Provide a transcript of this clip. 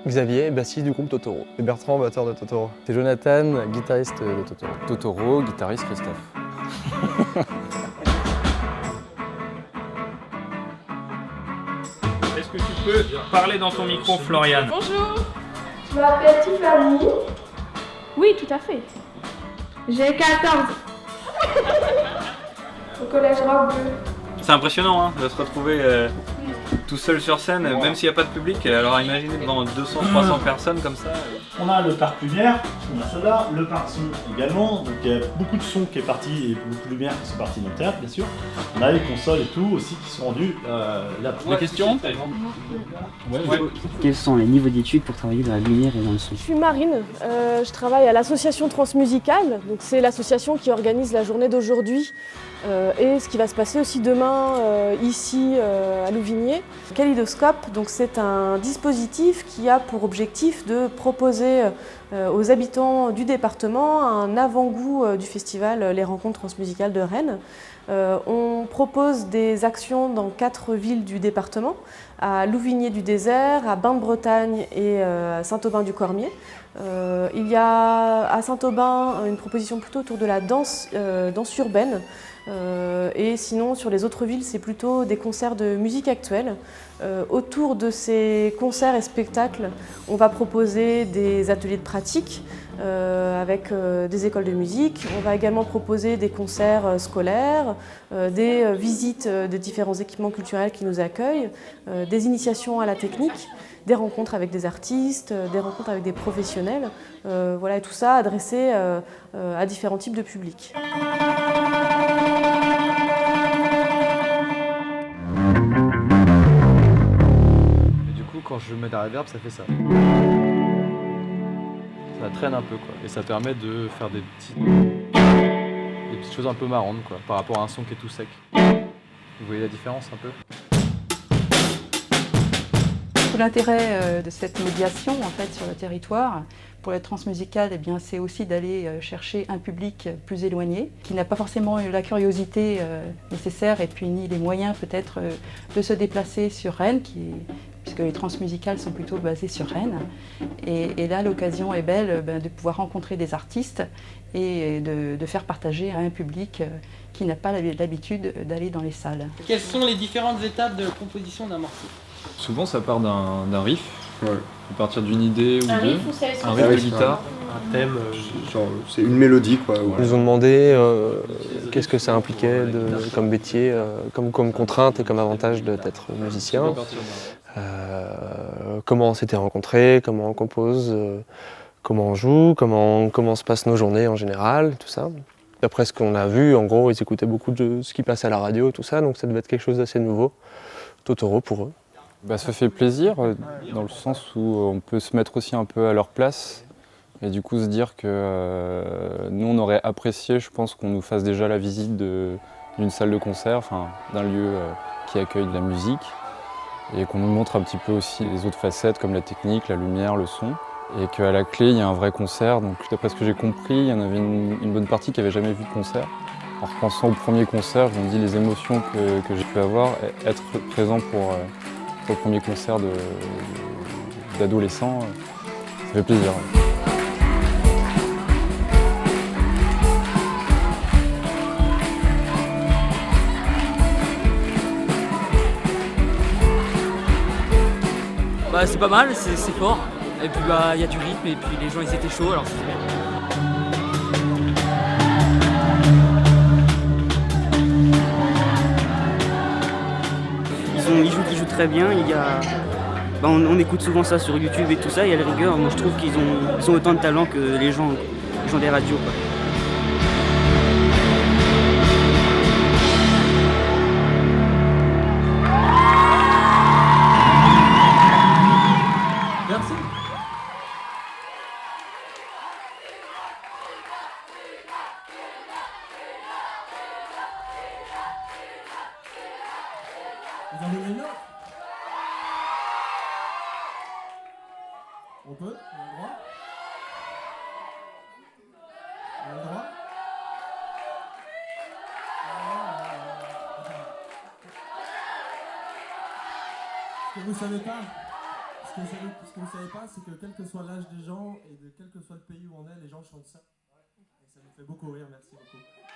Xavier, bassiste du groupe Totoro. Et Bertrand, batteur de Totoro. C'est Jonathan, guitariste de Totoro. Totoro, guitariste Christophe. Est-ce que tu peux parler dans ton micro, Florian? Bonjour, je m'appelle Tiffany. Oui, tout à fait. J'ai 14. Au collège Rock Bleu. C'est impressionnant hein, de se retrouver tout seul sur scène, même s'il n'y a pas de public. Alors imaginez devant 200-300 personnes comme ça. On a le parc lumière, on a cela, le parc son également, donc il y a beaucoup de son qui est parti et beaucoup de lumière qui sont partis dans le théâtre bien sûr. On a les consoles et tout aussi qui sont rendues là. Des questions? Quels sont les niveaux d'études pour travailler dans la lumière et dans le son? Je suis Marine, je travaille à l'association Transmusicale, donc c'est l'association qui organise la journée d'aujourd'hui et ce qui va se passer aussi demain ici à Louvigné. Kaléidoscope, donc c'est un dispositif qui a pour objectif de proposer aux habitants du département un avant-goût du festival Les Rencontres Transmusicales de Rennes. On propose des actions dans 4 villes du département, à Louvigné-du-Désert, à Bain-de-Bretagne et à Saint-Aubin-du-Cormier. Il y a à Saint-Aubin une proposition plutôt autour de la danse urbaine. Et sinon, sur les autres villes, c'est plutôt des concerts de musique actuelle. Autour de ces concerts et spectacles, on va proposer des ateliers de pratique avec des écoles de musique. On va également proposer des concerts scolaires, des visites de différents équipements culturels qui nous accueillent, des initiations à la technique, des rencontres avec des artistes, des rencontres avec des professionnels. Voilà, et tout ça adressé à différents types de publics. Quand je mets la reverb, ça fait ça. Ça traîne un peu quoi. Et ça permet de faire des petites choses un peu marrantes quoi, par rapport à un son qui est tout sec. Vous voyez la différence un peu? Tout l'intérêt de cette médiation en fait sur le territoire pour les transmusicales, eh bien, c'est aussi d'aller chercher un public plus éloigné, qui n'a pas forcément eu la curiosité nécessaire et puis ni les moyens peut-être de se déplacer sur Rennes, puisque les transmusicales sont plutôt basées sur Rennes. Et là, l'occasion est belle de pouvoir rencontrer des artistes et de faire partager à un public qui n'a pas l'habitude d'aller dans les salles. Quelles sont les différentes étapes de composition d'un morceau? Souvent ça part d'un riff, à partir d'une idée ou deux, un riff de guitare. Un thème, genre c'est une mélodie quoi. Ils nous ont demandé qu'est-ce que ça impliquait comme métier, comme contrainte et comme avantage d'être musicien. Comment on s'était rencontrés, comment on compose, comment on joue, comment se passent nos journées en général, tout ça. D'après ce qu'on a vu, en gros, ils écoutaient beaucoup de ce qui passait à la radio, tout ça, donc ça devait être quelque chose d'assez nouveau. Totoro pour eux. Ça fait plaisir, dans le sens où on peut se mettre aussi un peu à leur place et du coup se dire que nous on aurait apprécié, je pense, qu'on nous fasse déjà la visite d'une salle de concert, enfin d'un lieu qui accueille de la musique et qu'on nous montre un petit peu aussi les autres facettes comme la technique, la lumière, le son et qu'à la clé il y a un vrai concert. Donc d'après ce que j'ai compris, il y en avait une bonne partie qui n'avait jamais vu de concert. En repensant au premier concert, je me dis les émotions que j'ai pu avoir, être présent pour le premier concert d'adolescents, ça fait plaisir. C'est pas mal, c'est fort. Et puis y a du rythme et puis les gens ils étaient chauds alors c'est bien. Ils jouent très bien. On écoute souvent ça sur YouTube et tout ça, il y a la rigueur. Moi je trouve qu'ils ont autant de talent que les gens des radios quoi. Merci. Vous en donnez une autre? On peut? On a le droit? On a le droit? Ce que vous savez pas, ce ce que vous savez pas, c'est que quel que soit l'âge des gens et de quel que soit le pays où on est, les gens chantent ça. Et ça nous fait beaucoup rire, merci beaucoup.